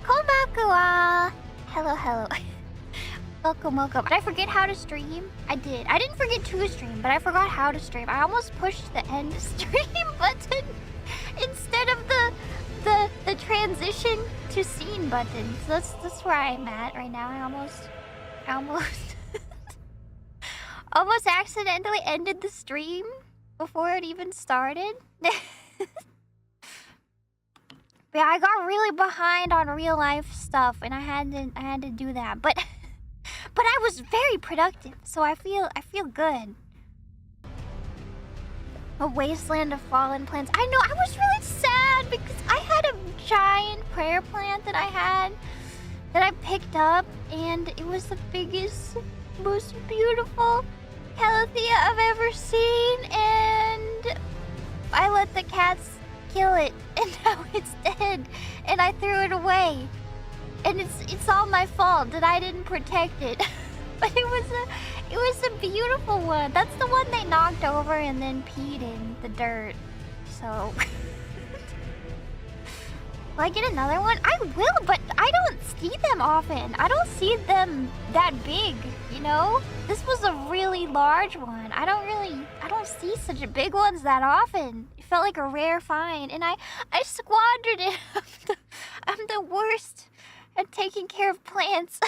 Komaku hello, hello. Welcome, welcome. Did I forget how to stream? I did. I didn't forget to stream, but I forgot how to stream. I almost pushed the end stream button instead of the transition to scene button. So that's where I'm at right now. I almost almost accidentally ended the stream before it even started. Yeah, I got really behind on real life stuff, and I had to do that. But I was very productive, so I feel good. A wasteland of fallen plants. I know, I was really sad because I had a giant prayer plant that I picked up, and it was the biggest, most beautiful calathea I've ever seen, and I let the cats kill it, and now it's dead, and I threw it away, and it's all my fault that I didn't protect it. But it was a beautiful one. That's the one they knocked over and then peed in the dirt. So will I get another one? I will, but I don't see them often. I don't see them that big, you know? This was a really large one. I don't see such big ones that often. It felt like a rare find, and I squandered it. I'm the worst at taking care of plants.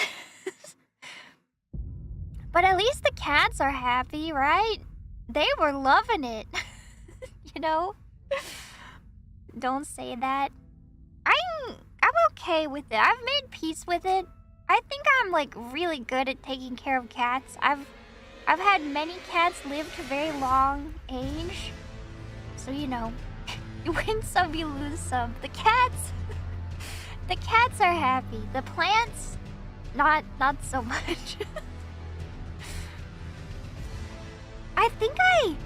But at least the cats are happy, right? They were loving it. You know? Don't say that. I'm okay with it. I've made peace with it. I think I'm like really good at taking care of cats. I've had many cats live to very long age. So you know, you win some, you lose some. The cats are happy. The plants, not so much. I think I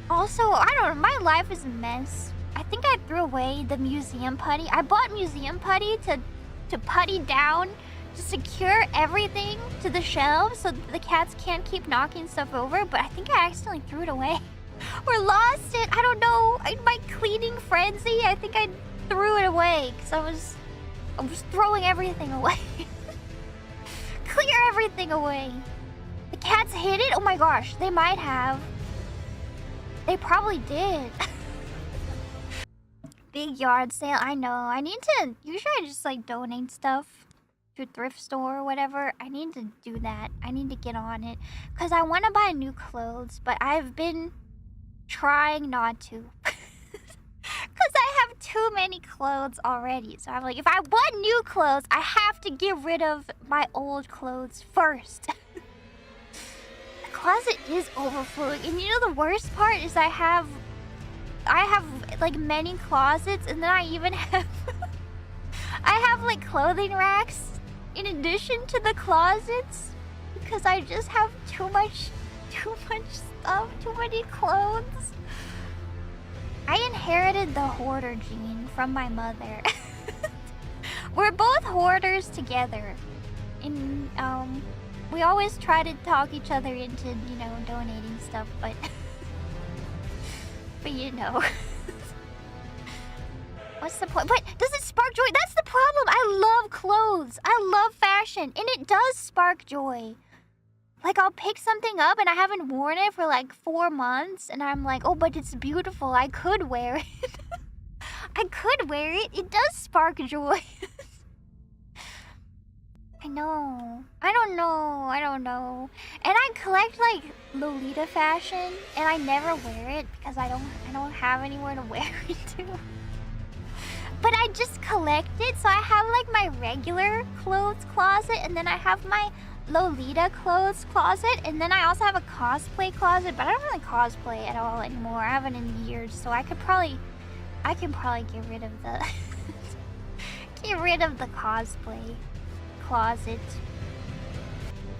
don't know, my life is a mess. I think I threw away the museum putty. I bought museum putty to putty down, to secure everything to the shelves so that the cats can't keep knocking stuff over, but I think I accidentally threw it away. Or lost it, I don't know. In my cleaning frenzy, I think I threw it away because I was throwing everything away. Clear everything away. The cats hid it? Oh my gosh, they might have. They probably did. Big yard sale, I know. I need to, usually I just like donate stuff to a thrift store or whatever. I need to do that. I need to get on it. Because I want to buy new clothes, but I've been trying not to. Because I have too many clothes already. So I'm like, if I want new clothes, I have to get rid of my old clothes first. The closet is overflowing. And you know the worst part is I have like many closets, and then I even have I have like clothing racks in addition to the closets because I just have too much stuff, too many clothes. I inherited the hoarder gene from my mother. We're both hoarders together, and we always try to talk each other into, you know, donating stuff, but but you know. What's the point? But does it spark joy? That's the problem. I love clothes. I love fashion. And it does spark joy. Like, I'll pick something up and I haven't worn it for like 4 months. And I'm like, oh, but it's beautiful. I could wear it. I could wear it. It does spark joy. I know. I don't know. And I collect like Lolita fashion, and I never wear it because I don't have anywhere to wear it to. But I just collect it, so I have like my regular clothes closet, and then I have my Lolita clothes closet, and then I also have a cosplay closet, but I don't really cosplay at all anymore. I haven't in years, so I can probably get rid of the cosplay closet.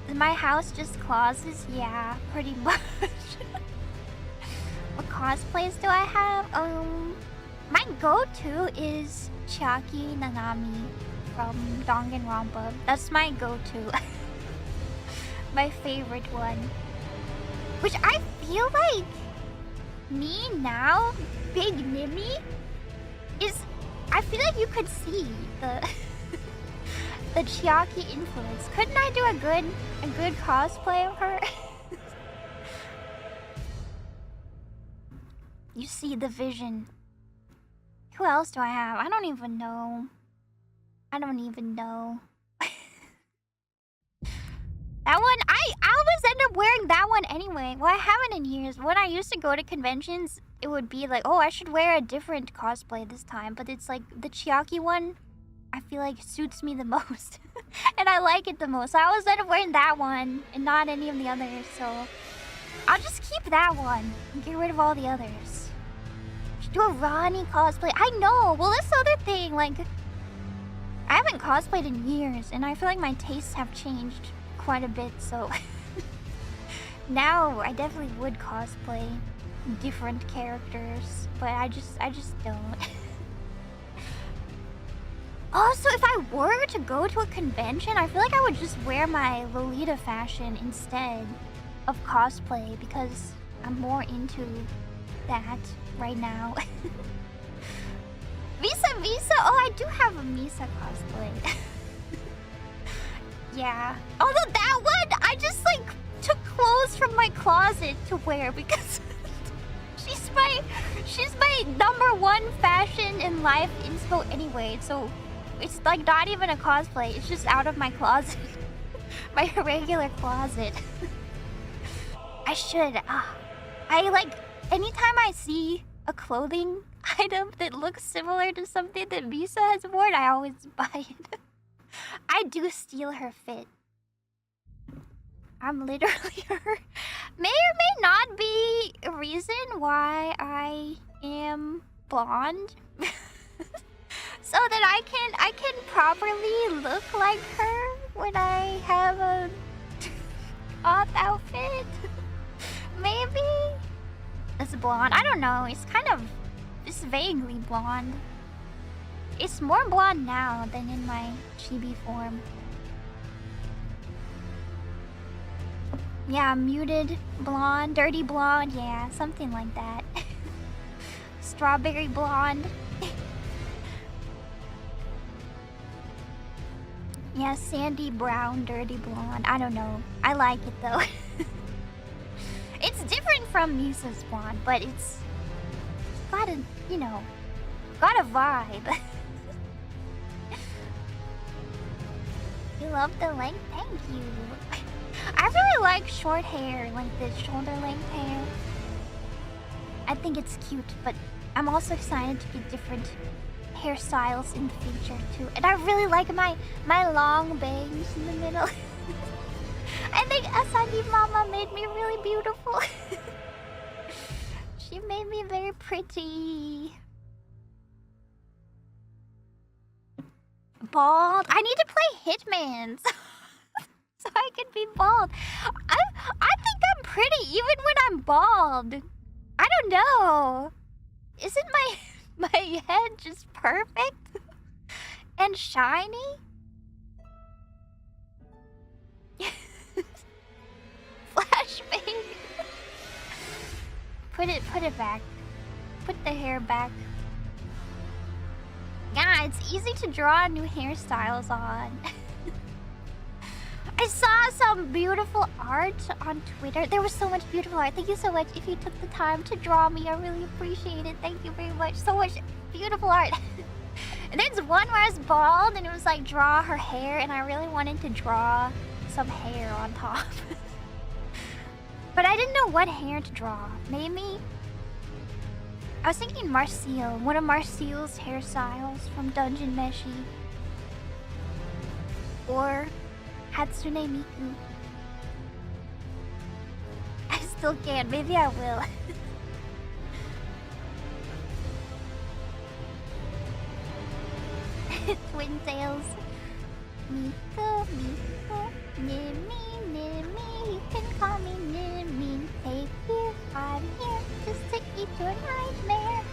Is my house just closets? Yeah, pretty much. What cosplays do I have? My go-to is Chiaki Nanami from Danganronpa. That's my go-to. My favorite one. Which I feel like me now, Big Nimi, is... I feel like you could see the... the Chiaki influence. Couldn't I do a good cosplay of her? You see the vision. Who else do I have? I don't even know. I don't even know. That one, I always end up wearing that one anyway. Well, I haven't in years. When I used to go to conventions, it would be like, oh, I should wear a different cosplay this time. But it's like the Chiaki one, I feel like suits me the most. And I like it the most. So I always end up wearing that one and not any of the others. So I'll just keep that one and get rid of all the others. Should do a Ronnie cosplay. I know. Well, this other thing, like, I haven't cosplayed in years. And I feel like my tastes have changed quite a bit, so now I definitely would cosplay different characters, but I just don't. Also, if I were to go to a convention, I feel like I would just wear my Lolita fashion instead of cosplay because I'm more into that right now. Visa! Oh, I do have a Misa cosplay. Yeah. Although that one, I just like took clothes from my closet to wear because she's my #1 fashion and life inspo anyway. So it's like not even a cosplay. It's just out of my closet, my regular closet. I should. I like anytime I see a clothing item that looks similar to something that Misa has worn, I always buy it. I do steal her fit. I'm literally her. May or may not be a reason why I am blonde. So that I can properly look like her when I have a off outfit. Maybe it's blonde. I don't know. It's vaguely blonde. It's more blonde now than in my chibi form. Yeah, muted blonde, dirty blonde, yeah, something like that. Strawberry blonde. Yeah, sandy brown, dirty blonde. I don't know. I like it though. It's different from Misa's blonde, but it's got a, you know, got a vibe. You love the length? Thank you. I really like short hair, like this shoulder length hair. I think it's cute, but I'm also excited to get different hairstyles in the future too. And I really like my long bangs in the middle. I think Asagi Mama made me really beautiful. She made me very pretty. Bald. I need to play Hitman so I can be bald. I think I'm pretty even when I'm bald. I don't know. Isn't my head just perfect and shiny? Flashbang. Put it back. Put the hair back. Yeah, it's easy to draw new hairstyles on. I saw some beautiful art on Twitter. There was so much beautiful art. Thank you so much if you took the time to draw me. I really appreciate it. Thank you very much. So much beautiful art. And there's one where I was bald and it was like draw her hair and I really wanted to draw some hair on top. But I didn't know what hair to draw. Maybe I was thinking Marcel, one of Marcel's hairstyles from Dungeon Meshi. Or Hatsune Miku. I still can't. Maybe I will. Twin tails. Miku, Miku, Nimi, Nimi. You can call me Nimi. Hey, here, I'm here just to eat your nightmare.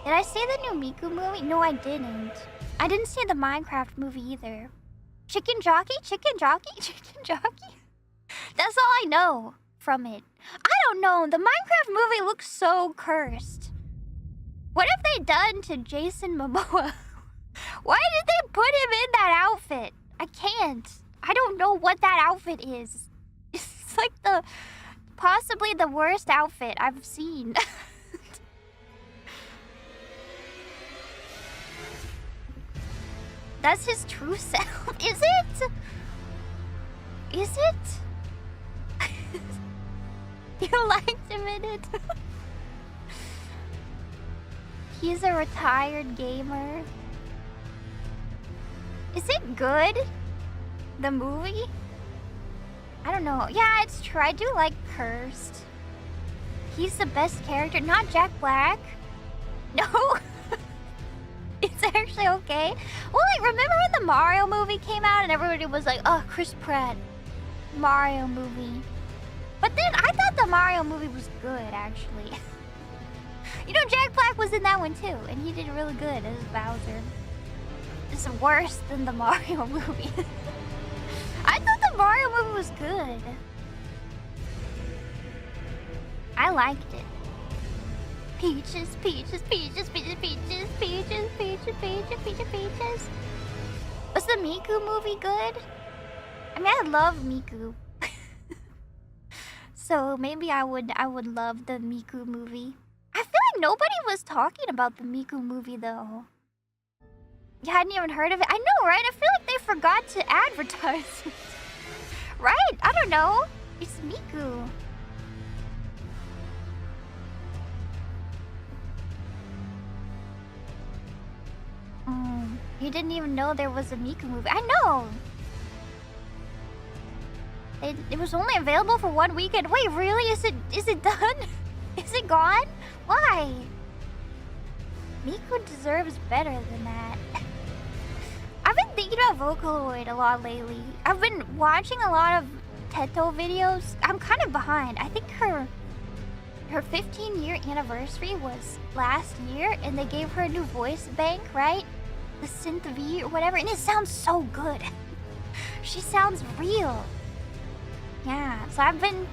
Did I see the new Miku movie? No, I didn't. I didn't see the Minecraft movie either. Chicken jockey? Chicken jockey? Chicken jockey? That's all I know from it. I don't know. The Minecraft movie looks so cursed. What have they done to Jason Momoa? Why did they put him in that outfit? I can't. I don't know what that outfit is. It's like possibly the worst outfit I've seen. That's his true self. Is it? Is it? You liked him in it? He's a retired gamer. Is it good? The movie? I don't know. Yeah, it's true. I do like Cursed. He's the best character. Not Jack Black. No. It's actually okay. Well, like, remember when the Mario movie came out and everybody was like, oh, Chris Pratt. Mario movie. But then I thought the Mario movie was good, actually. You know, Jack Black was in that one too, and he did really good as Bowser. It's worse than the Mario movie. I thought the Mario movie was good. I liked it. Peaches, peaches, peaches, peaches, peaches, peaches, peaches, peaches, peaches, peaches. Was the Miku movie good? I mean, I love Miku. So maybe I would love the Miku movie. I feel like nobody was talking about the Miku movie though. You hadn't even heard of it? I know, right? I feel like they forgot to advertise it. Right? I don't know. It's Miku. You didn't even know there was a Miku movie. I know. It was only available for 1 weekend. Wait, really? Is it done? Is it gone? Why? Miku deserves better than that. I've been thinking about Vocaloid a lot lately. I've been watching a lot of Teto videos. I'm kind of behind. I think her 15-year anniversary was last year, and they gave her a new voice bank, right? The Synth V or whatever, and it sounds so good. She sounds real. Yeah, so I've been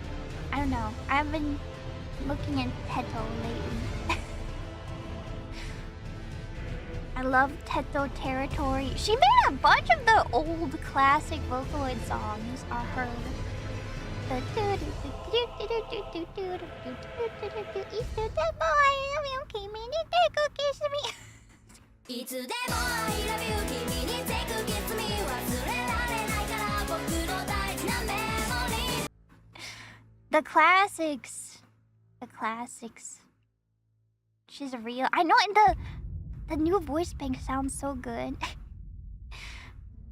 looking at Teto lately. I love Teto territory. She made a bunch of the old classic Vocaloid songs are her. The classics. The classics. She's real. I know, and the new voice bank sounds so good. I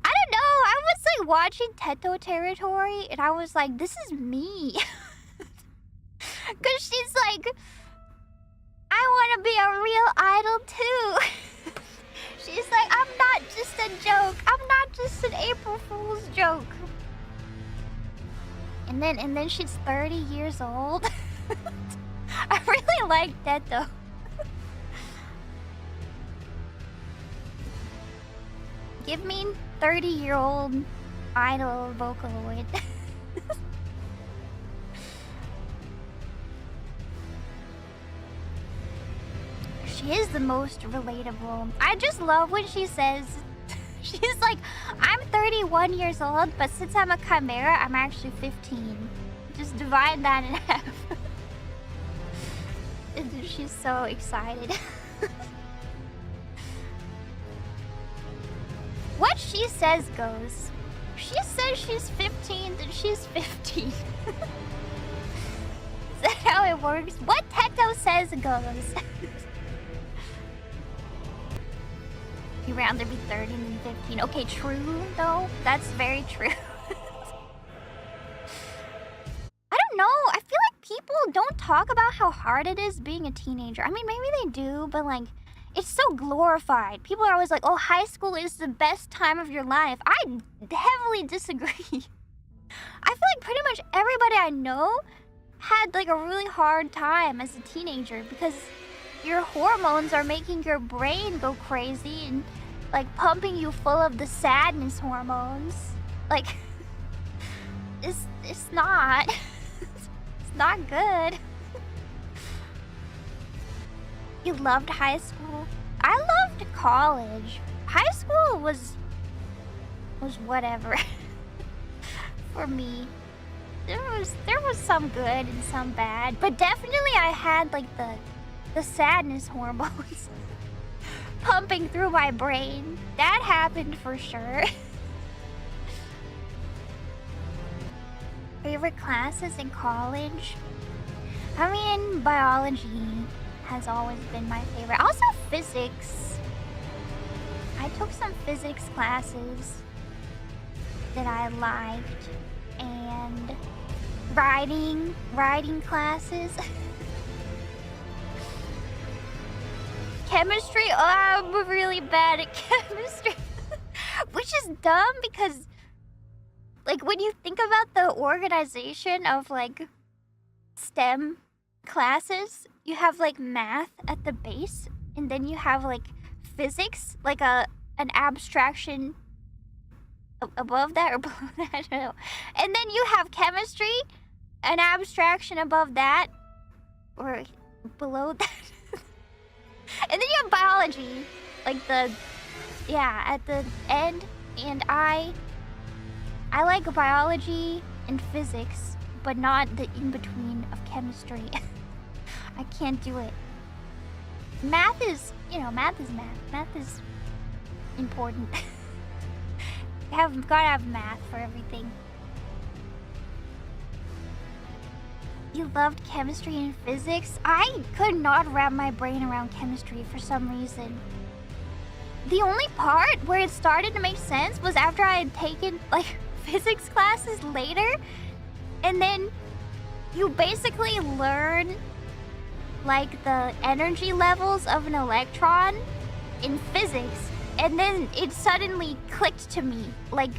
don't know. I was like watching Teto territory and I was like, this is me. Cause she's like, I wanna be a real idol too. She's like, I'm not just a joke. I'm not just an April Fool's joke. And then she's 30 years old. I really like that though. Give me 30-year-old idol Vocaloid. She is the most relatable. I just love when she says, she's like, I'm 31 years old, but since I'm a chimera, I'm actually 15. Just divide that in half. And she's so excited. What she says goes. She says she's 15, then she's 15. Is that how it works? What Teto says goes. You'd rather be 30 than 15. Okay, true though. That's very true. I don't know. I feel like people don't talk about how hard it is being a teenager. I mean, maybe they do, but like, it's so glorified. People are always like, oh, high school is the best time of your life. I heavily disagree. I feel like pretty much everybody I know had like a really hard time as a teenager because your hormones are making your brain go crazy and like pumping you full of the sadness hormones. Like, it's not. It's not good. You loved high school? I loved college. high school was whatever for me. There was some good and some bad, but definitely I had like the sadness hormones pumping through my brain. That happened for sure. Favorite classes in college? I mean, biology has always been my favorite. Also physics. I took some physics classes that I liked, and writing classes. Chemistry, oh, I'm really bad at chemistry. Which is dumb because, like, when you think about the organization of, like, STEM classes, you have, like, math at the base, and then you have, like, physics, like an abstraction above that or below that, I don't know. And then you have chemistry, an abstraction above that, or below that. And then you have biology, like at the end. And I like biology and physics, but not the in-between of chemistry. I can't do it. Math is, math is math. Math is important. Gotta have math for everything. You loved chemistry and physics? I could not wrap my brain around chemistry for some reason. The only part where it started to make sense was after I had taken, like, physics classes later. And then you basically learn, like, the energy levels of an electron in physics. And then it suddenly clicked to me, like,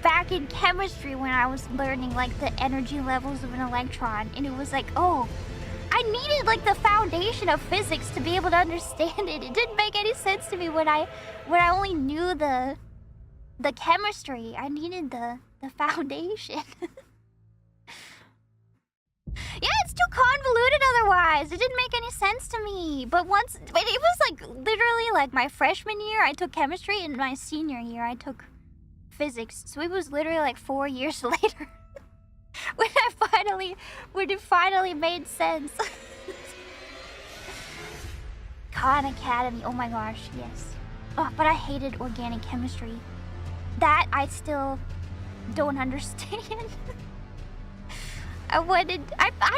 back in chemistry when I was learning, like, the energy levels of an electron. And it was like, oh, I needed, like, the foundation of physics to be able to understand it. It didn't make any sense to me when I only knew the chemistry. I needed the foundation. Yeah, it's too convoluted otherwise. It didn't make any sense to me. But it was like literally like my freshman year I took chemistry, and my senior year I took physics. So it was literally like 4 years later when it finally made sense. Khan Academy, oh my gosh, yes. Oh, but I hated organic chemistry. That I still don't understand. I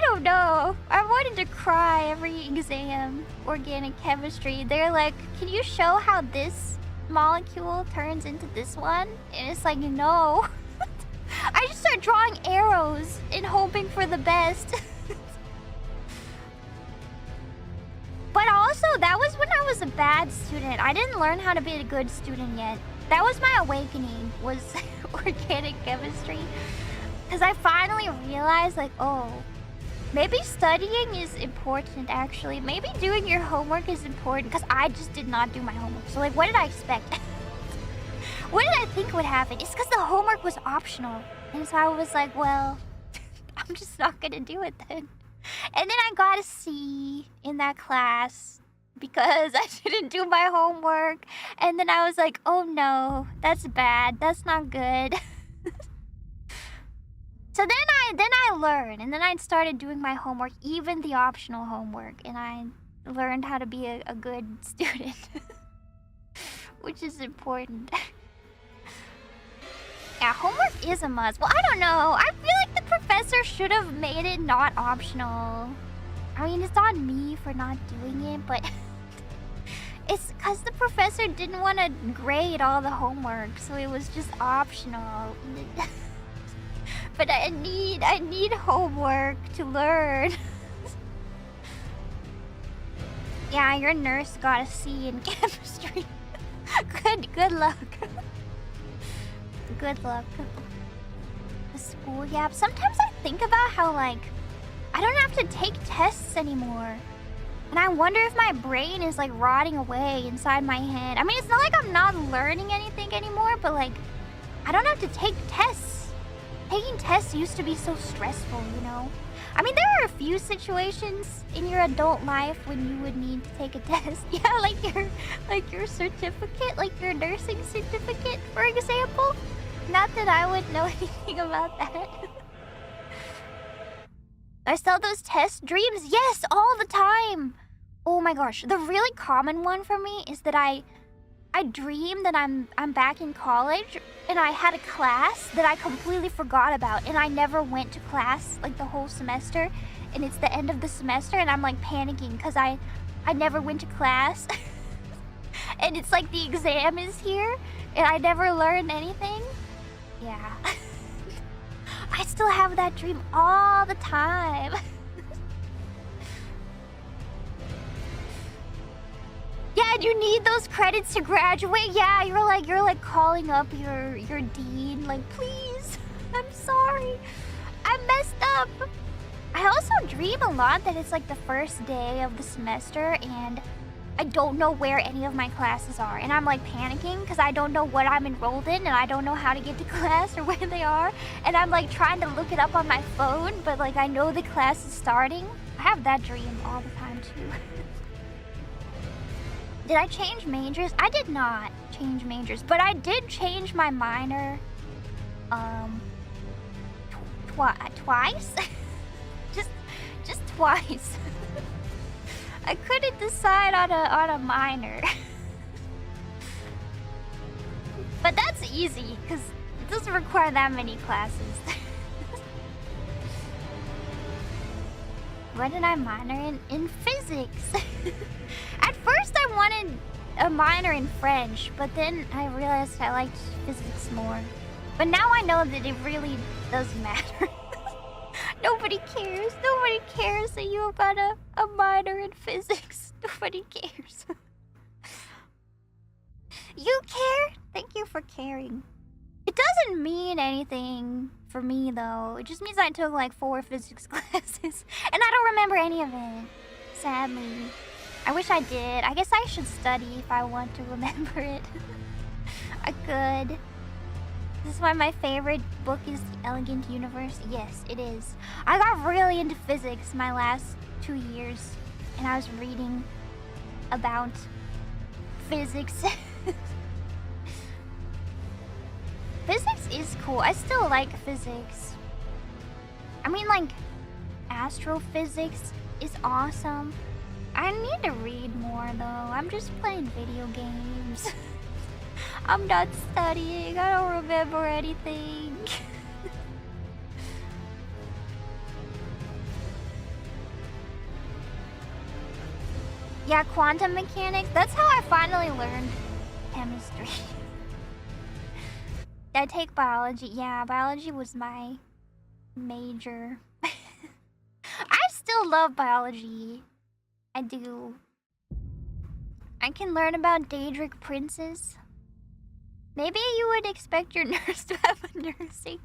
don't know. I wanted to cry every exam. Organic chemistry. They're like, can you show how this molecule turns into this one? And it's like, no. I just start drawing arrows and hoping for the best. But also, that was when I was a bad student. I didn't learn how to be a good student yet. That was my awakening, was organic chemistry. Because I finally realized, like, oh, maybe studying is important, actually. Maybe doing your homework is important, because I just did not do my homework. So, like, what did I expect? What did I think would happen? It's because the homework was optional. And so I was like, well, I'm just not going to do it then. And then I got a C in that class because I didn't do my homework. And then I was like, oh no, that's bad. That's not good. So then I learned, and then I started doing my homework, even the optional homework, and I learned how to be a good student, which is important. Yeah, homework is a must. Well, I don't know. I feel like the professor should have made it not optional. I mean, it's on me for not doing it, but it's because the professor didn't want to grade all the homework, so it was just optional. But I need homework to learn. Yeah, your nurse got a C in chemistry. Good luck. Good luck. The school yap. Sometimes I think about how, like, I don't have to take tests anymore. And I wonder if my brain is, like, rotting away inside my head. I mean, it's not like I'm not learning anything anymore, but, like, I don't have to take tests. Taking tests used to be so stressful, you know? I mean, there are a few situations in your adult life when you would need to take a test. Yeah, like your certificate, like your nursing certificate, for example. Not that I would know anything about that. I still those test dreams. Yes, all the time. Oh my gosh, the really common one for me is that I dream that I'm back in college and I had a class that I completely forgot about and I never went to class like the whole semester, and it's the end of the semester and I'm like panicking because I never went to class and it's like the exam is here and I never learned anything. Yeah. I still have that dream all the time. Yeah, you need those credits to graduate. Yeah, you're like calling up your dean, like, please, I'm sorry, I messed up. I also dream a lot that it's like the first day of the semester and I don't know where any of my classes are, and I'm like panicking because I don't know what I'm enrolled in and I don't know how to get to class or where they are, and I'm like trying to look it up on my phone, but like I know the class is starting. I have that dream all the time too. Did I change majors? I did not change majors, but I did change my minor twice. just twice. I couldn't decide on a minor. But that's easy because it doesn't require that many classes. What did I minor in? In physics. At first I wanted a minor in French, but then I realized I liked physics more. But now I know that it really doesn't matter. Nobody cares. Nobody cares that you got a minor in physics. Nobody cares. You care? Thank you for caring. It doesn't mean anything for me though. It just means I took like 4 physics classes and I don't remember any of it, sadly. I wish I did. I guess I should study if I want to remember it. I could. This is why my favorite book is The Elegant Universe. Yes, it is. I got really into physics my last 2 years, and I was reading about physics. Physics is cool. I still like physics. I mean, like, astrophysics is awesome. I need to read more, though. I'm just playing video games. I'm not studying. I don't remember anything. Yeah, quantum mechanics. That's how I finally learned chemistry. Did I take biology? Yeah, biology was my major. I still love biology. I do. I can learn about Daedric princes. Maybe you would expect your nurse to have a nursing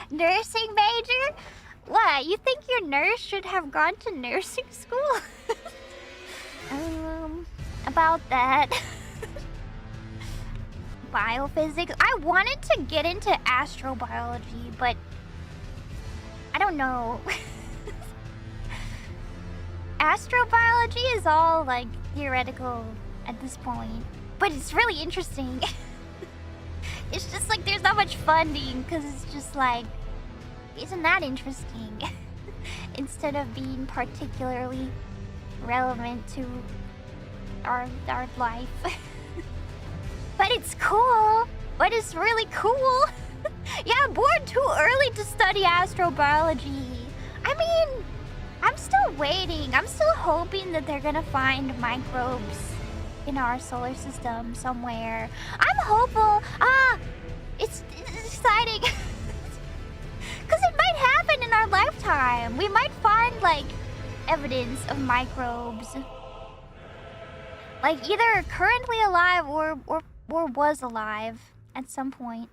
major? What, you think your nurse should have gone to nursing school? About that. Biophysics. I wanted to get into astrobiology, but I don't know. Astrobiology is all like theoretical at this point, but it's really interesting. It's just like there's not much funding because it's just like, isn't that interesting? Instead of being particularly relevant to our life. But it's cool. But it's really cool. Yeah, I'm born too early to study astrobiology. I mean, I'm still waiting. I'm still hoping that they're gonna find microbes in our solar system somewhere. I'm hopeful. It's exciting. Because it might happen in our lifetime. We might find, like, evidence of microbes. Like, either currently alive or was alive at some point.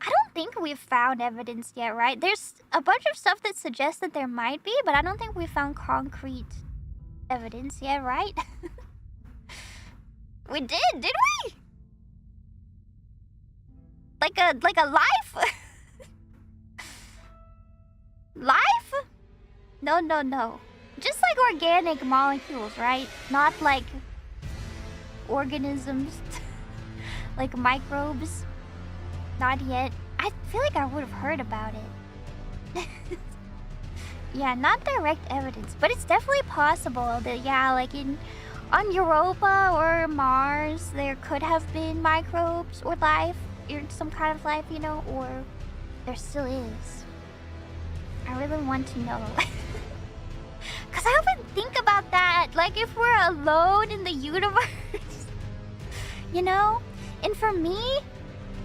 I don't think we've found evidence yet, right? There's a bunch of stuff that suggests that there might be, but I don't think we've found concrete evidence yet, right? We did we? Like a life? Life? No, no, no. Just like organic molecules, right? Not like organisms, like microbes. Not yet. I feel like I would have heard about it. Yeah, not direct evidence, but it's definitely possible that, yeah, like on Europa or Mars, there could have been microbes or life, or some kind of life, you know, or there still is. I really want to know. Because I often think about that, like if we're alone in the universe, you know? And for me,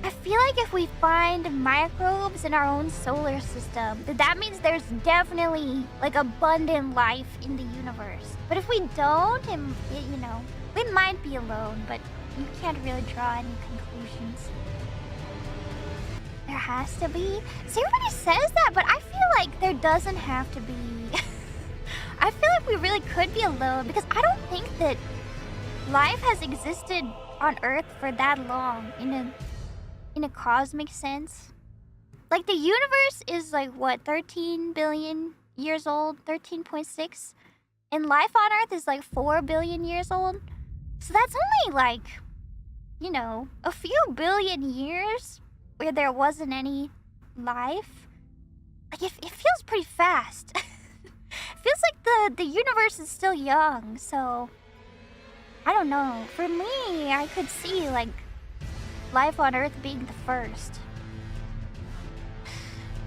I feel like if we find microbes in our own solar system, that means there's definitely like abundant life in the universe. But if we don't, and you know, we might be alone, but you can't really draw any conclusions. There has to be. See, everybody says that, but I feel like there doesn't have to be. I feel like we really could be alone because I don't think that life has existed on Earth for that long in a cosmic sense. Like the universe is like what, 13 billion years old, 13.6, and life on Earth is like 4 billion years old. So that's only like, you know, a few billion years where there wasn't any life. Like it feels pretty fast. It feels like the universe is still young, so I don't know. For me, I could see like life on Earth being the first.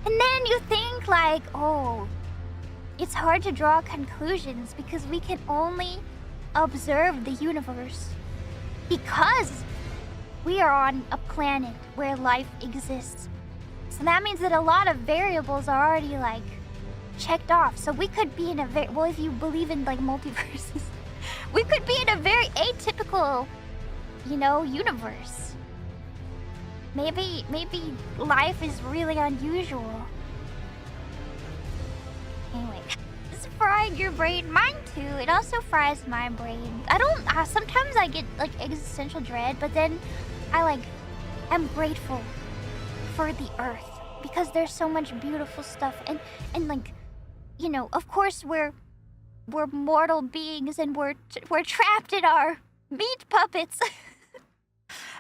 And then you think like, oh, it's hard to draw conclusions because we can only observe the universe because we are on a planet where life exists. So that means that a lot of variables are already like checked off. So we could be in a very, well, if you believe in like multiverses, we could be in a very atypical, you know, universe. Maybe life is really unusual. Anyway, it's frying your brain. Mine too. It also fries my brain. I don't, sometimes I get like existential dread, but then I'm grateful for the Earth because there's so much beautiful stuff and like, you know, of course we're mortal beings and we're trapped in our meat puppets.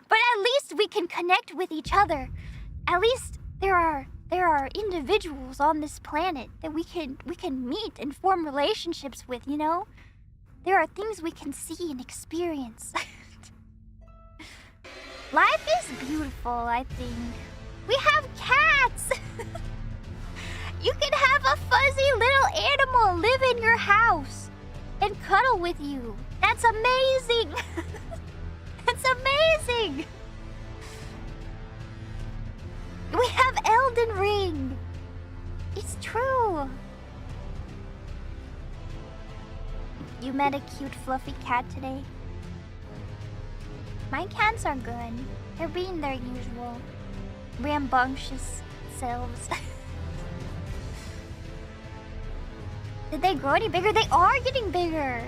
But at least we can connect with each other. At least there are individuals on this planet that we can meet and form relationships with, you know? There are things we can see and experience. Life is beautiful, I think. We have cats! You can have a fuzzy little animal live in your house and cuddle with you. That's amazing! That's amazing! We have Elden Ring! It's true! You met a cute fluffy cat today? My cats are good. They're being their usual rambunctious selves. Did they grow any bigger? They are getting bigger!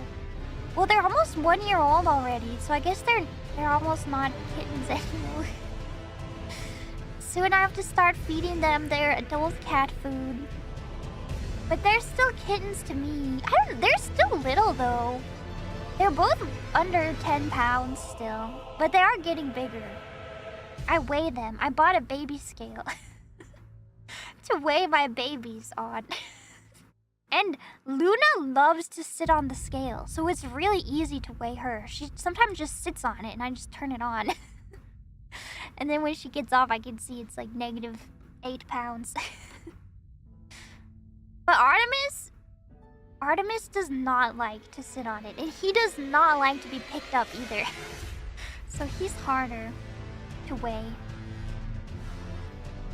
Well, they're almost 1 year old already, so I guess they're almost not kittens anymore. Soon I have to start feeding them their adult cat food. But they're still kittens to me. They're still little though. They're both under 10 pounds still, but they are getting bigger. I weigh them. I bought a baby scale to weigh my babies on. And Luna loves to sit on the scale, so it's really easy to weigh her. She sometimes just sits on it and I just turn it on. And then when she gets off, I can see it's like -8 pounds. But Artemis does not like to sit on it, and he does not like to be picked up either. So he's harder to weigh.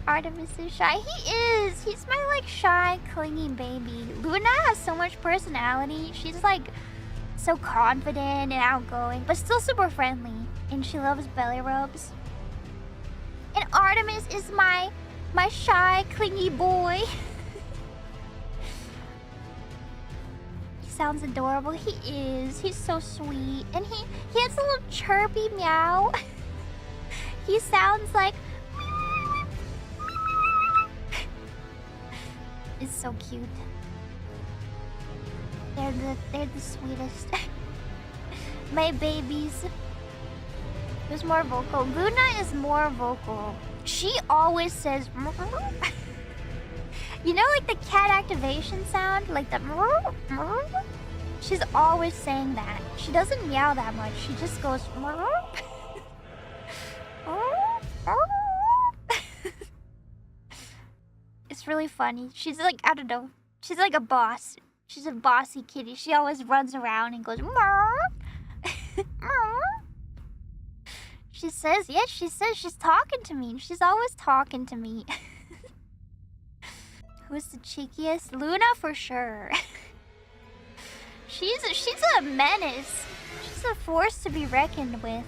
Artemis is shy. He is! He's my like shy, clingy baby. Luna has so much personality. She's like so confident and outgoing, but still super friendly. And she loves belly rubs. And Artemis is my shy, clingy boy. He sounds adorable. He is. He's so sweet. And he has a little chirpy meow. He sounds like... It's so cute. They're the sweetest. My babies. Who's more vocal? Luna is more vocal. She always says you know, like the cat activation sound? Like the she's always saying that. She doesn't meow that much. She just goes It's really funny. She's like, I don't know. She's like a boss. She's a bossy kitty. She always runs around and goes She says, yes, she says she's talking to me. She's always talking to me. Who's the cheekiest? Luna for sure. She's a menace. She's a force to be reckoned with.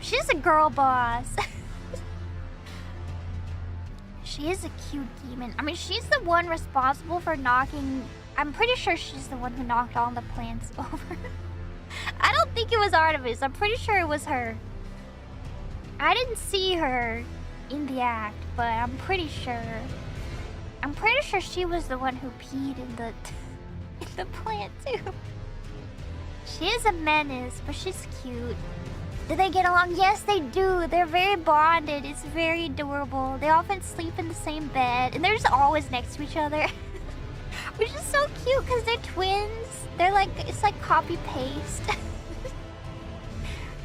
She's a girl boss. She is a cute demon. I mean, she's the one responsible for knocking... I'm pretty sure she's the one who knocked all the plants over. I don't think it was Artemis. I'm pretty sure it was her. I didn't see her in the act, but I'm pretty sure. I'm pretty sure she was the one who peed in the plant too. She is a menace, but she's cute. Do they get along? Yes, they do. They're very bonded. It's very adorable. They often sleep in the same bed, and they're just always next to each other. Which is so cute because they're twins. They're like, it's like copy paste.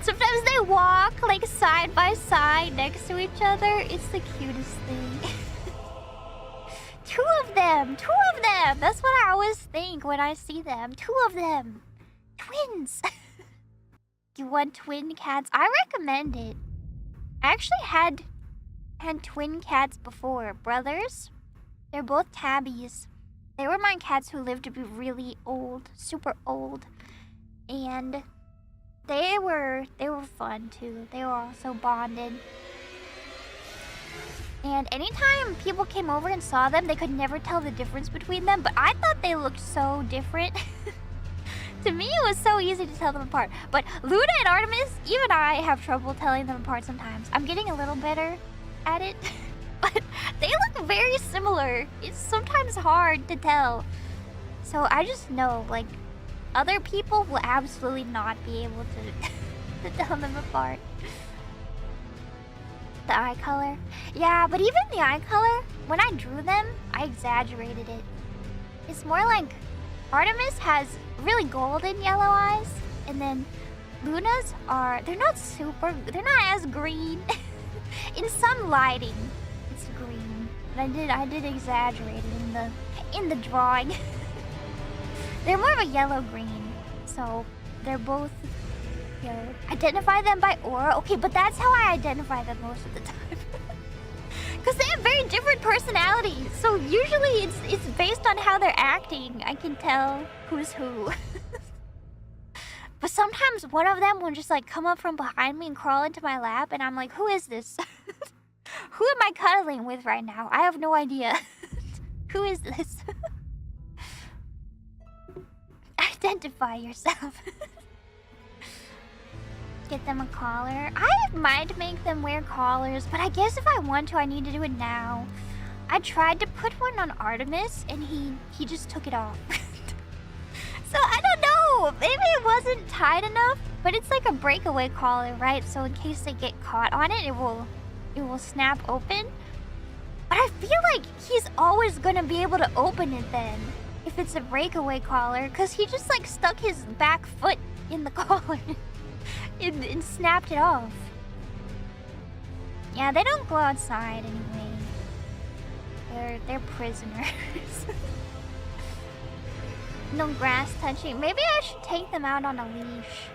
Sometimes they walk like side by side next to each other. It's the cutest thing. Two of them. That's what I always think when I see them. Two of them. Twins. You want twin cats? I recommend it. I actually had twin cats before. Brothers. They're both tabbies. They were my cats who lived to be really old. Super old. And they were fun too. They were also bonded. And anytime people came over and saw them, they could never tell the difference between them. But I thought they looked so different. To me, it was so easy to tell them apart. But Luna and Artemis, even I have trouble telling them apart sometimes. I'm getting a little better at it. But they look very similar. It's sometimes hard to tell. So I just know, like, other people will absolutely not be able to tell them apart. The eye color. Yeah, but even the eye color, when I drew them, I exaggerated it. It's more like Artemis has really golden yellow eyes, and then Luna's they're not as green. In some lighting, it's green. But I did exaggerate it in the drawing. They're more of a yellow-green, so they're both yellow. Identify them by aura? Okay, but that's how I identify them most of the time. Because they have very different personalities, so usually it's based on how they're acting. I can tell who's who. But sometimes one of them will just like come up from behind me and crawl into my lap, and I'm like, who is this? Who am I cuddling with right now? I have no idea. Who is this? Identify yourself. Get them a collar. I might make them wear collars, but I guess if I want to, I need to do it now. I tried to put one on Artemis, and he just took it off. So I don't know. Maybe it wasn't tight enough, but it's like a breakaway collar, right? So in case they get caught on it, it will snap open. But I feel like he's always gonna be able to open it then, if it's a breakaway collar, because he just like stuck his back foot in the collar and snapped it off. Yeah, they don't go outside anyway. They're prisoners. No grass touching. Maybe I should take them out on a leash.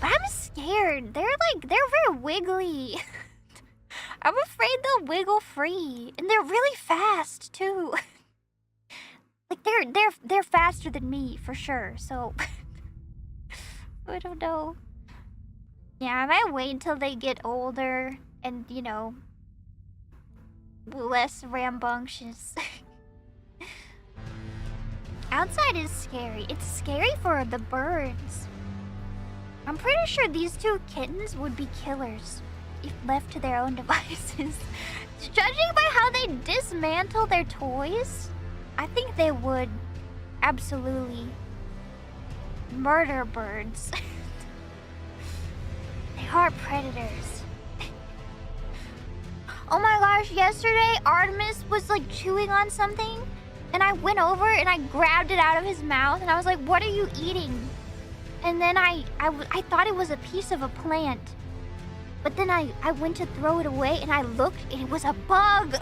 But I'm scared. They're very wiggly. I'm afraid they'll wiggle free. And they're really fast too. Like they're faster than me for sure. So I don't know. Yeah, I might wait until they get older and, you know, less rambunctious. Outside is scary. It's scary for the birds. I'm pretty sure these two kittens would be killers if left to their own devices. Judging by how they dismantle their toys, I think they would absolutely murder birds. They are predators. Oh my gosh, yesterday Artemis was like chewing on something and I went over and I grabbed it out of his mouth and I was like, what are you eating? And then I thought it was a piece of a plant. But then I went to throw it away and I looked and it was a bug.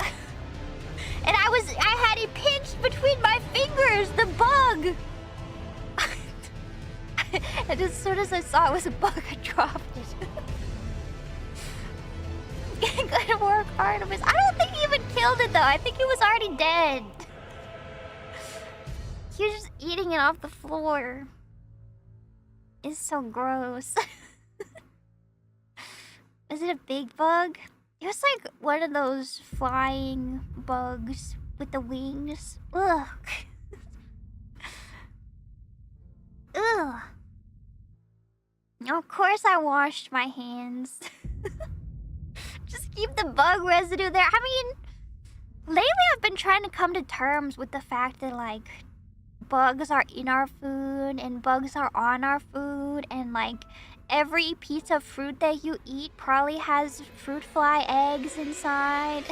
And I had it pinched between my fingers, the bug. And as soon as I saw it was a bug, I dropped it. Good work, Artemis. I don't think he even killed it though. I think he was already dead. He was just eating it off the floor. It's so gross. Is it a big bug? It was like one of those flying bugs with the wings. Ugh. Ugh. Of course I washed my hands. Just keep the bug residue there. I mean, lately I've been trying to come to terms with the fact that like bugs are in our food and bugs are on our food, and like every piece of fruit that you eat probably has fruit fly eggs inside.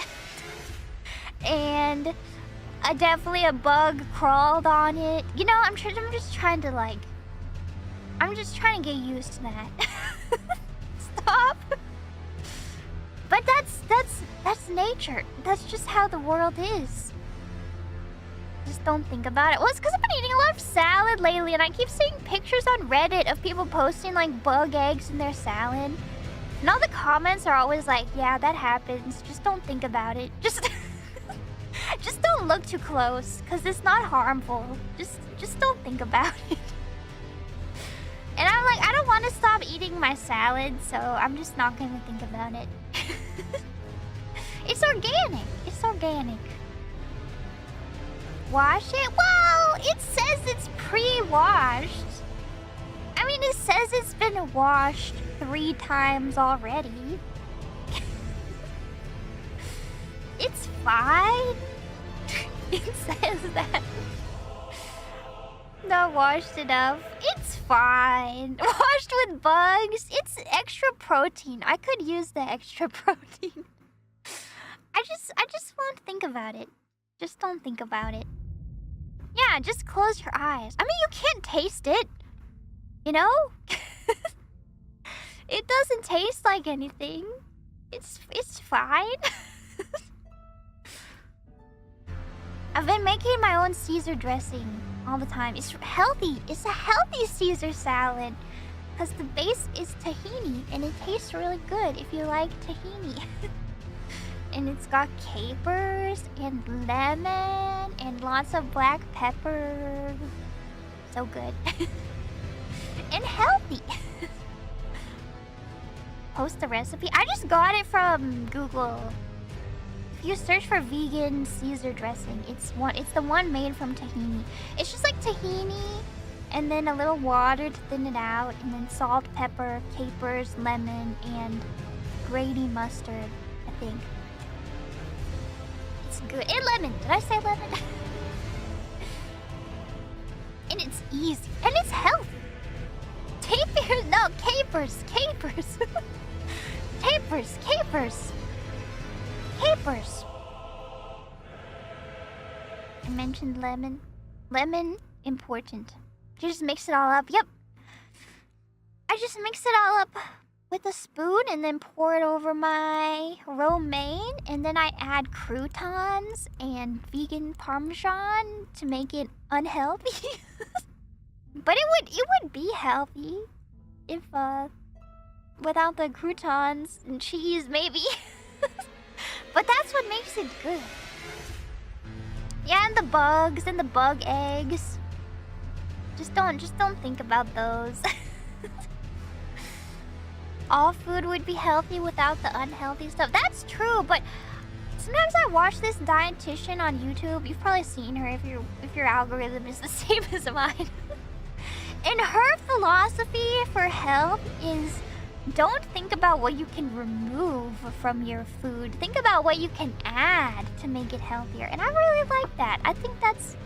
And definitely a bug crawled on it. You know, I'm just trying to get used to that. Stop. But that's nature. That's just how the world is. Just don't think about it. Well, it's because I've been eating a lot of salad lately, and I keep seeing pictures on Reddit of people posting like bug eggs in their salad. And all the comments are always like, yeah, that happens. Just don't think about it. Just don't look too close, because it's not harmful. Just don't think about it. And I'm like, I don't want to stop eating my salad, so I'm just not going to think about it. It's organic. It's organic. Wash it? Well, it says it's pre-washed. I mean, it says it's been washed 3 times already. It's fine. It says that. Not washed enough. It's fine. Washed with bugs. It's extra protein. I could use the extra protein. I just won't think about it. Just don't think about it. Yeah, just close your eyes. I mean, you can't taste it. You know? It doesn't taste like anything. It's fine. I've been making my own Caesar dressing all the time. It's healthy. It's a healthy Caesar salad. Because the base is tahini, and it tastes really good if you like tahini. And it's got capers and lemon and lots of black pepper. So good. And healthy. Post the recipe. I just got it from Google. If you search for vegan Caesar dressing, it's the one made from tahini. It's just like tahini and then a little water to thin it out, and then salt, pepper, capers, lemon, and grainy mustard, I think. It's good. And lemon. Did I say lemon? And it's easy. And it's healthy. Capers. No, capers. Capers. Capers. Capers. Capers. I mentioned lemon. Lemon, important. You just mix it all up. Yep. I just mix it all up with a spoon and then pour it over my romaine, and then I add croutons and vegan parmesan to make it unhealthy. But it would be healthy if without the croutons and cheese maybe. But that's what makes it good. Yeah, and the bugs and the bug eggs. Just don't think about those. All food would be healthy without the unhealthy stuff. That's true, but sometimes I watch this dietitian on YouTube. You've probably seen her if your algorithm is the same as mine. And her philosophy for health is don't think about what you can remove from your food. Think about what you can add to make it healthier. And I really like that. I think that's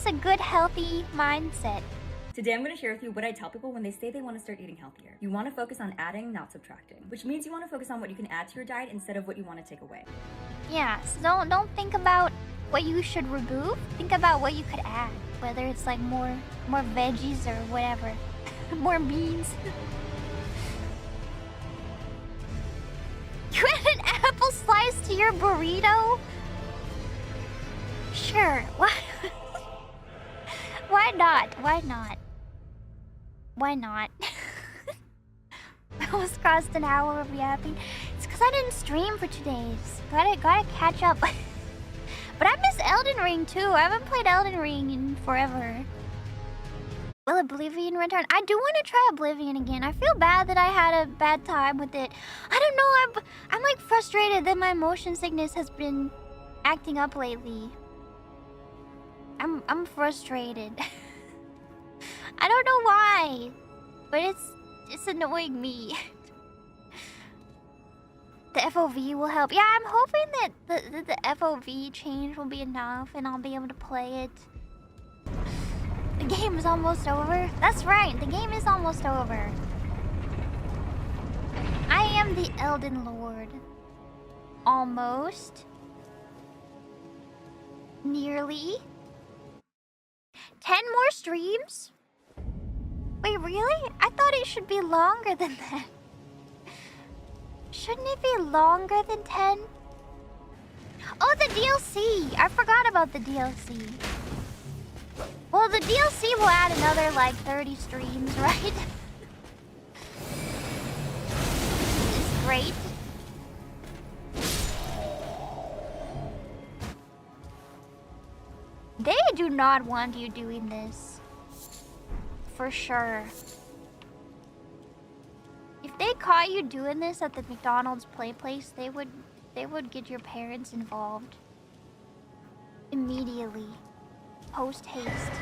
a good healthy mindset. Today I'm going to share with you what I tell people when they say they want to start eating healthier. You want to focus on adding, not subtracting, which means you want to focus on what you can add to your diet instead of what you want to take away. Yeah, so don't think about what you should remove. Think about what you could add, whether it's like more veggies or whatever, more beans. You add an apple slice to your burrito? Sure. Why? Why not? Why not? Why not? I almost crossed an hour of yapping. It's because I didn't stream for 2 days. Gotta catch up. But I miss Elden Ring too. I haven't played Elden Ring in forever. Will Oblivion return? I do want to try Oblivion again. I feel bad that I had a bad time with it. I don't know. I'm like frustrated that my motion sickness has been acting up lately. I'm frustrated. I don't know why, but it's annoying me. The FOV will help. Yeah, I'm hoping that the FOV change will be enough and I'll be able to play it. The game is almost over. That's right, the game is almost over. I am the Elden Lord. Almost. Nearly. 10 more streams? Wait, really? I thought it should be longer than that. Shouldn't it be longer than 10? Oh, the DLC! I forgot about the DLC. Well, the DLC will add another, like, 30 streams, right? It's great. They do not want you doing this. For sure. If they caught you doing this at the McDonald's PlayPlace, they would get your parents involved. Immediately. Post haste.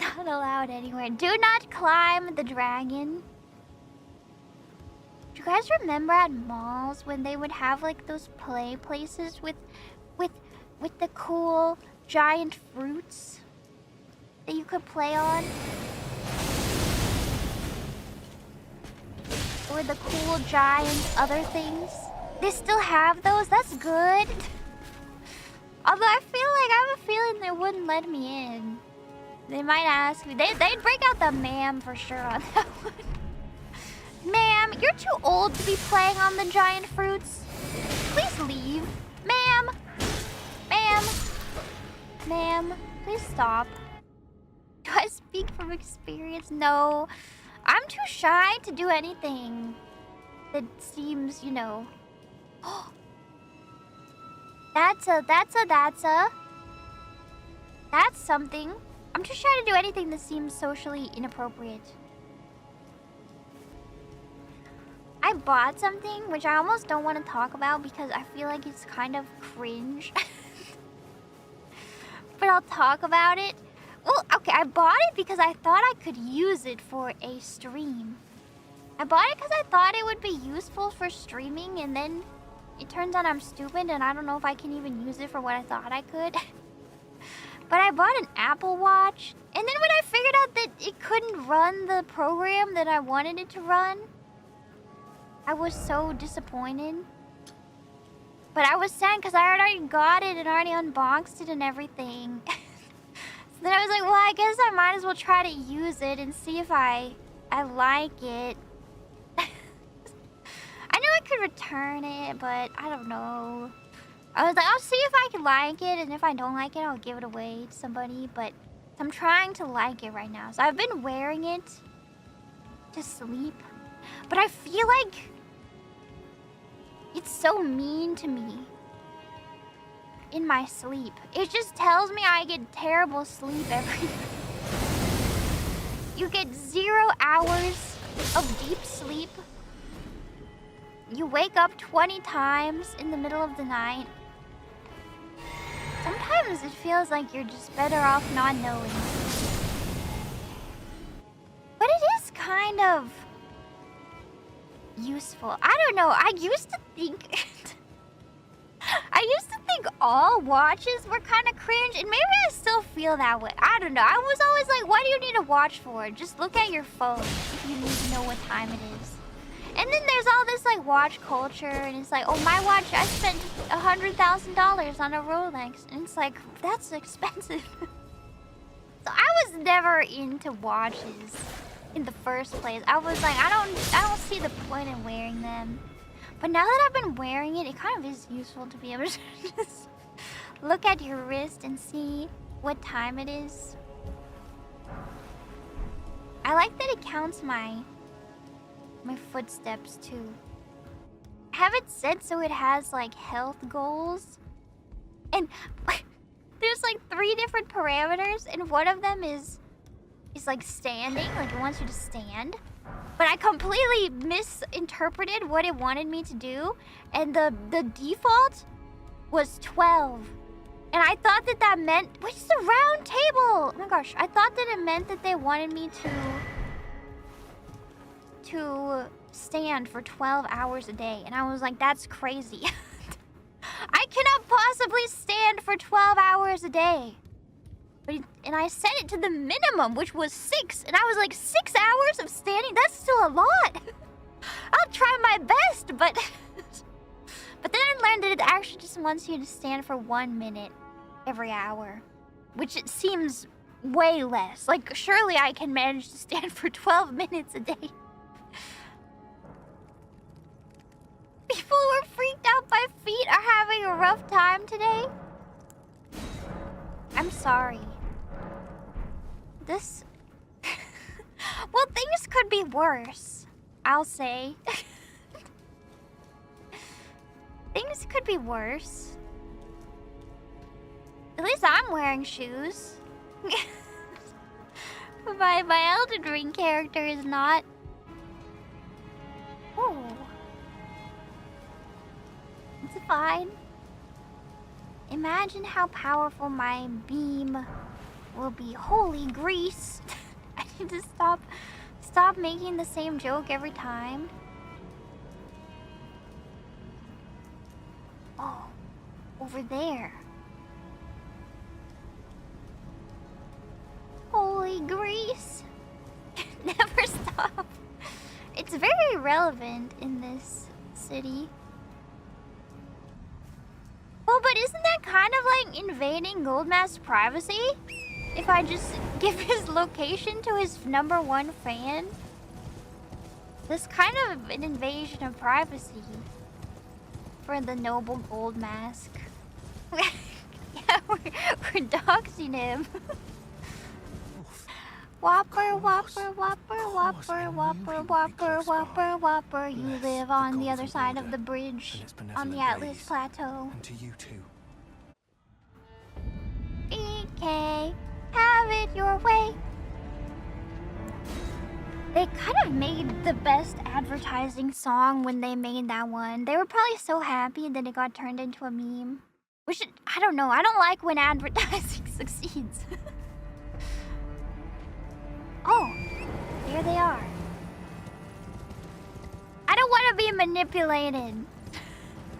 Not allowed anywhere. Do not climb the dragon. Do you guys remember at malls when they would have like those play places with the cool giant fruits that you could play on? Or the cool giant other things? They still have those? That's good. Although I have a feeling they wouldn't let me in. They might ask me. They'd break out the ma'am for sure on that one. Ma'am, you're too old to be playing on the giant fruits. Please leave. Ma'am. Ma'am. Ma'am, please stop. Do I speak from experience? No. I'm too shy to do anything that seems, you know... That's something. I'm just trying to do anything that seems socially inappropriate. I bought something which I almost don't want to talk about because I feel like it's kind of cringe. But I'll talk about it. Well, okay, I bought it because I thought I could use it for a stream. I bought it because I thought it would be useful for streaming, and then it turns out I'm stupid and I don't know if I can even use it for what I thought I could. But I bought an Apple Watch, and then when I figured out that it couldn't run the program that I wanted it to run, I was so disappointed. But I was sad because I already got it and already unboxed it and everything. So then I was like, well, I guess I might as well try to use it and see if I like it. I knew I could return it, but I don't know. I was like, I'll see if I can like it, and if I don't like it, I'll give it away to somebody. But I'm trying to like it right now. So I've been wearing it to sleep. But I feel like it's so mean to me in my sleep. It just tells me I get terrible sleep every night. You get 0 hours of deep sleep. You wake up 20 times in the middle of the night. Sometimes it feels like you're just better off not knowing. But it is kind of useful. I don't know. I used to think all watches were kind of cringe, and maybe I still feel that way. I don't know. I was always like, what do you need a watch for? Just look at your phone if you need to know what time it is. And then there's all this like watch culture, and it's like, oh, my watch, I spent $100,000 on a Rolex, and it's like, that's expensive. So I was never into watches in the first place. I was like, I don't see the point in wearing them. But now that I've been wearing it, it kind of is useful to be able to just look at your wrist and see what time it is. I like that it counts my footsteps too. I have it set so it has like health goals. And there's like 3 different parameters, and one of them is like standing, like it wants you to stand. But I completely misinterpreted what it wanted me to do, and the default was 12. And I thought that meant, which is a round table. Oh my gosh, I thought that it meant that they wanted me to stand for 12 hours a day, and I was like, that's crazy. I cannot possibly stand for 12 hours a day. And I set it to the minimum, which was 6. And I was like, 6 hours of standing? That's still a lot. I'll try my best, but... But then I learned that it actually just wants you to stand for 1 minute every hour. Which it seems way less. Like, surely I can manage to stand for 12 minutes a day. People who are freaked out by feet are having a rough time today. I'm sorry. This... well, things could be worse, I'll say. Things could be worse. At least I'm wearing shoes. my Elden Ring character is not. Oh. It's fine. Imagine how powerful my beam will be. Holy grease. I need to stop making the same joke every time. Oh, over there. Holy grease. Never stop. It's very relevant in this city. Well, but isn't that kind of like invading Goldmask's privacy? If I just give his location to his #1 fan? That's kind of an invasion of privacy for the noble Goldmask. Yeah, we're doxing him. Whopper, whopper, whopper, whopper, whopper, whopper, whopper, whopper. You live on the other side of the bridge on the Atlas Plateau. And to you too. BK, have it your way. They kind of made the best advertising song when they made that one. They were probably so happy that it got turned into a meme. Which, I don't know. I don't like when advertising succeeds. Oh, there they are. I don't want to be manipulated.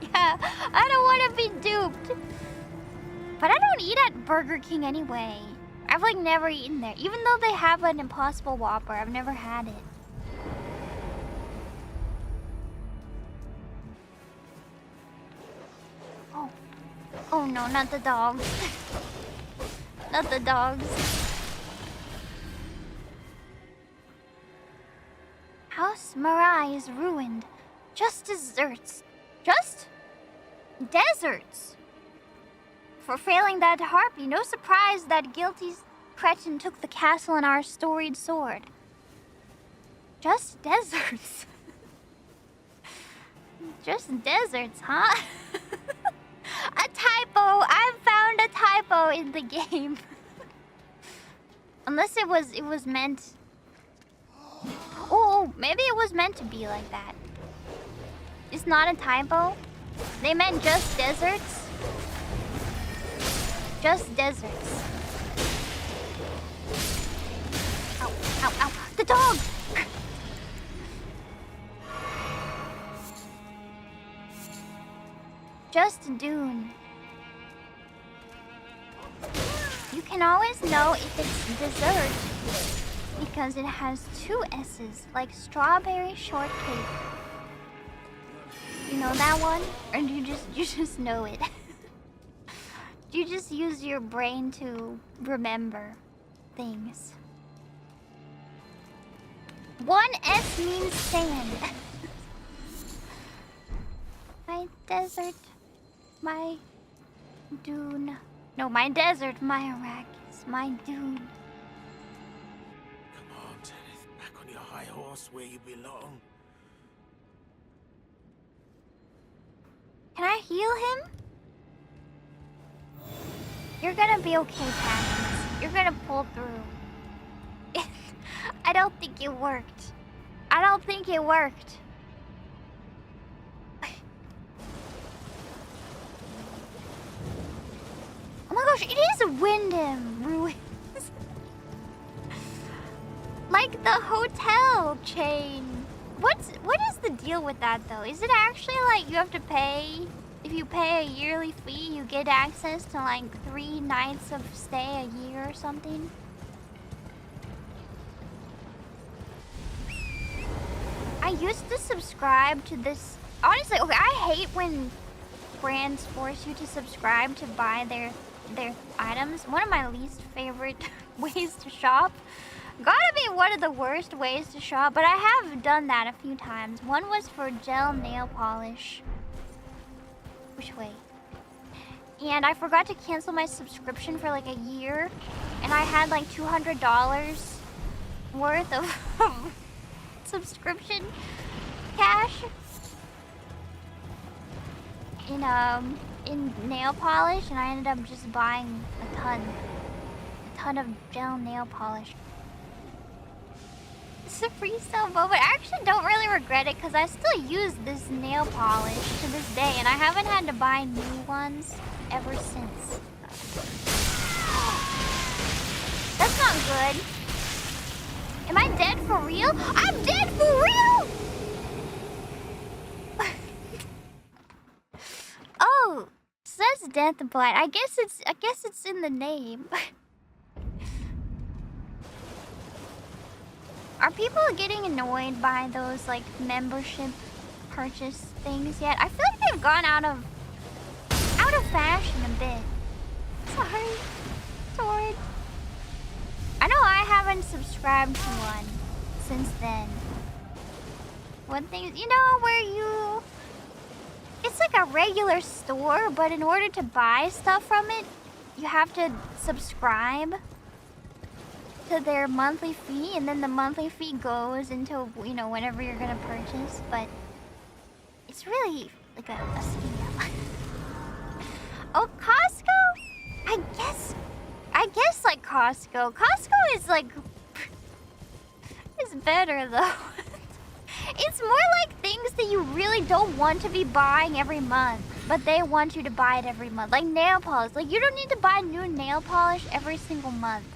Yeah, I don't want to be duped. But I don't eat at Burger King anyway. I've like never eaten there. Even though they have an Impossible Whopper, I've never had it. Oh. Oh no, not the dogs. Not the dogs. House Mirai is ruined. Just deserts. Just deserts. For failing that harpy, no surprise that guilty cretin took the castle and our storied sword. Just deserts. Just deserts, huh? A typo. I found a typo in the game. Unless it was meant. Oh, maybe it was meant to be like that. It's not a typo. They meant just deserts. Just deserts. Ow, ow, ow. The dog! Just Dune. can always know if it's dessert because it has 2 S's, like strawberry shortcake. You know that one? Or do you just know it? Do you just use your brain to remember things? 1 S means sand. My desert, my dune. No, my desert, my Arrakis, my dune. Come on, Tennis. Back on your high horse where you belong. Can I heal him? You're gonna be okay, Patches. You're gonna pull through. I don't think it worked. I don't think it worked. Oh my gosh, it is Wyndham Ruins. Like the hotel chain. What is the deal with that though? Is it actually like you have to pay? If you pay a yearly fee, you get access to like 3 nights of stay a year or something? I used to subscribe to this. Honestly, okay, I hate when brands force you to subscribe to buy their items. One of my least favorite ways to shop. Gotta be one of the worst ways to shop, but I have done that a few times. One was for gel nail polish. Which way? And I forgot to cancel my subscription for like a year, and I had like $200 worth of subscription cash in nail polish, and I ended up just buying a ton of gel nail polish. It's a freestyle moment. I actually don't really regret it because I still use this nail polish to this day, and I haven't had to buy new ones ever since. That's not good. Am I dead for real? I'm dead for real! Oh, it says death blight. I guess it's in the name. Are people getting annoyed by those like membership purchase things yet? I feel like they've gone out of fashion a bit. Sorry, Sword. I know I haven't subscribed to one since then. One thing, you know, where you... It's like a regular store, but in order to buy stuff from it, you have to subscribe to their monthly fee, and then the monthly fee goes until, you know, whenever you're gonna purchase, but it's really like a scam. Oh, Costco? I guess like Costco. Costco is like, it's better though. It's more like things that you really don't want to be buying every month, but they want you to buy it every month. Like nail polish. Like you don't need to buy new nail polish every single month.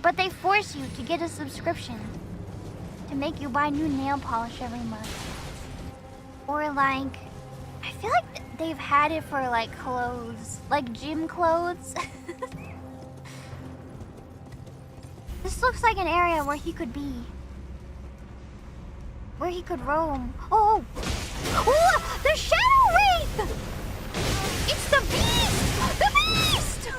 But they force you to get a subscription to make you buy new nail polish every month. Or like, I feel like they've had it for like clothes, like gym clothes. This looks like an area where he could be. Where he could roam. Oh! Oh! The Shadow Wraith! It's the beast! The beast!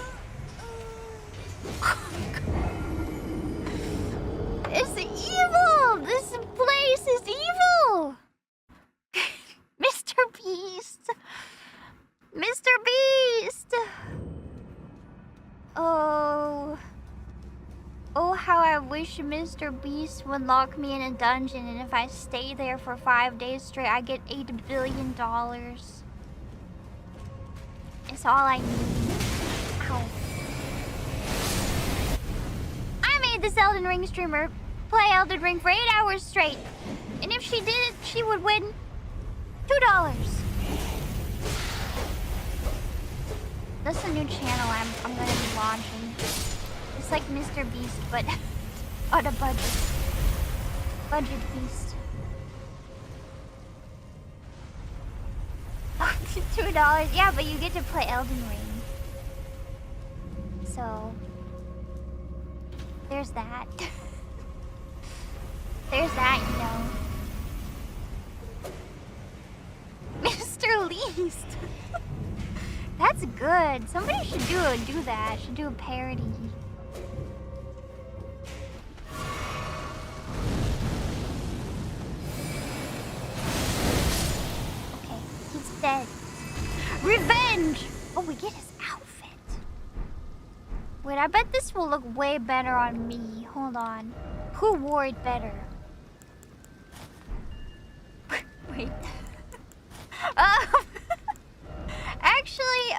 It's evil! This place is evil! Mr. Beast! Mr. Beast! Oh... Oh, how I wish Mr. Beast would lock me in a dungeon, and if I stay there for 5 days straight, I get $8 billion. It's all I need. Ow. I made this Elden Ring streamer play Elden Ring for 8 hours straight. And if she did it, she would win $2. That's a new channel I'm gonna be launching. It's like Mr. Beast, but on a budget. Budget Beast. $2. Yeah, but you get to play Elden Ring. So there's that. There's that, you know. Mr. Least. That's good. Somebody should do that. Should do a parody. Okay, he's dead. Revenge! Oh, we get his outfit. Wait, I bet this will look way better on me. Hold on. Who wore it better? Wait. Actually,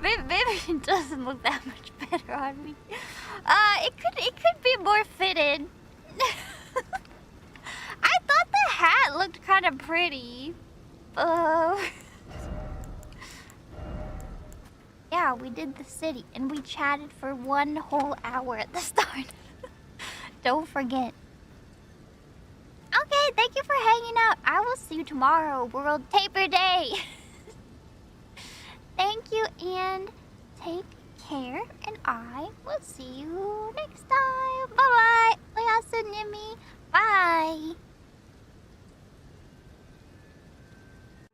maybe it doesn't look that much better on me. It could be more fitted. I thought the hat looked kind of pretty. Yeah, we did the city and we chatted for 1 whole hour at the start. Don't forget. Okay, thank you for hanging out. I will see you tomorrow, World Taper Day. Thank you and take care, and I will see you next time. Bye-bye.